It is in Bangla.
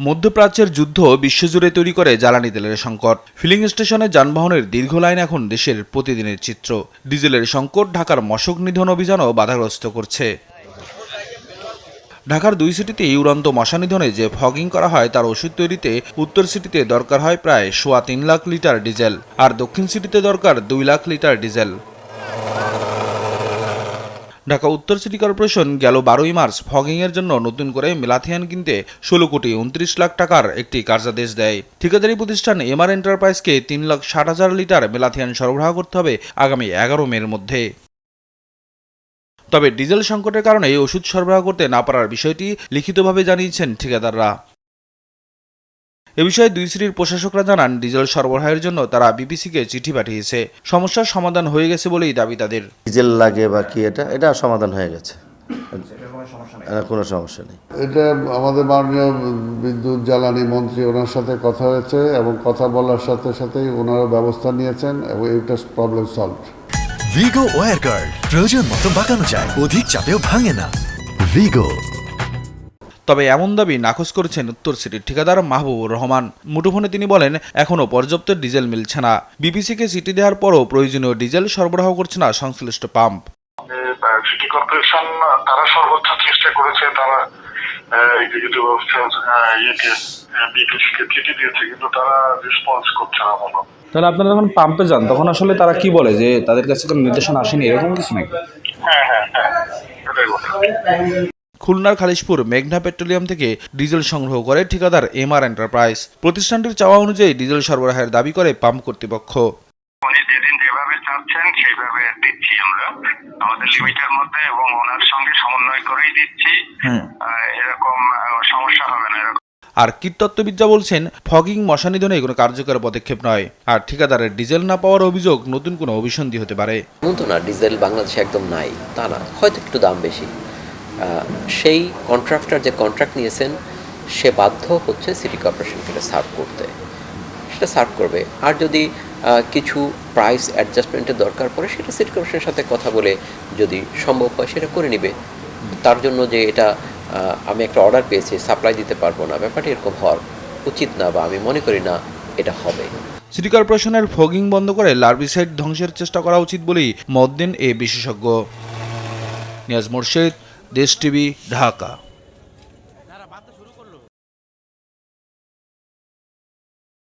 মধ্যপ্রাচ্যের যুদ্ধ বিশ্বজুড়ে তৈরি করে জ্বালানি তেলের সংকট। ফিলিং স্টেশনে যানবাহনের দীর্ঘ লাইন এখন দেশের প্রতিদিনের চিত্র। ডিজেলের সংকট ঢাকার মশক নিধন অভিযানও বাধাগ্রস্ত করছে। ঢাকার 2 সিটিতেই উড়ন্ত মশা নিধনে যে ফগিং করা হয় তার ওষুধ তৈরিতে উত্তর সিটিতে দরকার হয় প্রায় 3.25 লাখ লিটার ডিজেল, আর দক্ষিণ সিটিতে দরকার 2 লাখ লিটার ডিজেল। ঢাকা উত্তর সিটি কর্পোরেশন গেল 12 মার্চ ফগিংয়ের জন্য নতুন করে মেলাথিয়ান কিনতে 16.29 লাখ টাকার একটি কার্যাদেশ দেয়। ঠিকাদারি প্রতিষ্ঠান এমআর এন্টারপ্রাইজকে 3,60,000 লিটার মেলাথিয়ান সরবরাহ করতে হবে আগামী 11 মের মধ্যে। তবে ডিজেল সংকটের কারণে এই ওষুধ সরবরাহ করতে না পারার বিষয়টি লিখিতভাবে জানিয়েছেন ঠিকাদাররা। এ বিষয়ে 2 সিটির প্রশাসকরা জানান, ডিজেল সরবরাহের জন্য তারা বিপিসিকে চিঠি পাঠিয়েছে। সমস্যার সমাধান হয়ে গেছে বলেই দাবি তাদের। ডিজেল লাগে বা কি এটা সমাধান হয়ে গেছে, কোনো সমস্যা নেই। এটা আমাদের মাননীয় বিদ্যুৎ জ্বালানি মন্ত্রী ওনার সাথে কথা হয়েছে এবং কথা বলার সাথে সাথেই ওনারা ব্যবস্থা নিয়েছেন এবং এটা প্রবলেম সলভ। ভিগো ওয়্যার গার্ড প্রয়োজন মতো বাঁকানো যায়, অধিক চাপেও ভাঙে না। ভিগো। তবে এমন দাবি নাকচ করেছেন উত্তর সিটির ঠিকাদার মাহবুবুর রহমান। মুঠোফোনে তিনি বলেন, এখনও পর্যাপ্ত ডিজেল মিলছে না। বিপিসিকে চিঠি দেওয়ার পরও প্রয়োজনীয় ডিজেল সরবরাহ করছে না সংশ্লিষ্ট পাম্প। সিটি কর্পোরেশন তারা সর্বোচ্চ চেষ্টা করেছে, তারা এক্সিকিউটিভ অফিসার বিপিসিকে চিঠি দিয়েছে, কিন্তু তারা রেসপন্স করছে না। বলো তাহলে আপনারা যখন পাম্পে যান তখন আসলে তারা কি বলে যে তাদের কাছে কোনো নির্দেশনা আসেনি, এরকম কিছু নাকি? হ্যাঁ, এটাই কথা। খুলনার খালিশপুর মেঘনা পেট্রোলিয়াম থেকে ডিজেল সংগ্রহ করে ঠিকাদার এমআর এন্টারপ্রাইজ। প্রতিষ্ঠানটির চাওয়া অনুযায়ী ডিজেল সরবরাহের দাবি করে পাম্প কর্তৃপক্ষ। উনি যেদিন যেভাবে চাচ্ছেন সেইভাবে দিচ্ছি আমরা আমাদের লিমিটের মধ্যে, এবং ওনার সঙ্গে সমন্বয় করেই দিচ্ছি। এরকম সমস্যা হবে না। আর কীটতত্ত্ববিদরা বলছেন, ফগিং মশা নিধনে কোনো কার্যকর পদক্ষেপ নয়, আর ঠিকাদারের ডিজেল না পাওয়ার অভিযোগ নতুন কোনো অভিসন্ধি হতে পারে। এমন তো না ডিজেল বাংলাদেশে একদম নাই, তা না, হয়তো একটু দাম বেশি। সেই কন্ট্রাক্টর যে কন্ট্রাক্ট নিয়েছেন সে বাধ্য হচ্ছে সিটি কর্পোরেশনকে সার্ভ করতে, সেটা সার্ভ করবে। আর যদি কিছু প্রাইস অ্যাডজাস্টমেন্টের দরকার পড়ে সেটা সিটি কর্পোরেশনের সাথে কথা বলে যদি সম্ভব হয় সেটা করে নেবে। তার জন্য যে এটা আমি একটা অর্ডার পেয়েছি সাপ্লাই দিতে পারবো না, ব্যাপারটা এরকম হওয়ার উচিত না, বা আমি মনে করি না এটা হবে। সিটি কর্পোরেশনের ফগিং বন্ধ করে লার্ভিসাইড ধ্বংসের চেষ্টা করা উচিত বলেই মত দেন এ বিশেষজ্ঞ। নিয়াজ মোর্শেদ, দেশ টিভি, ঢাকা।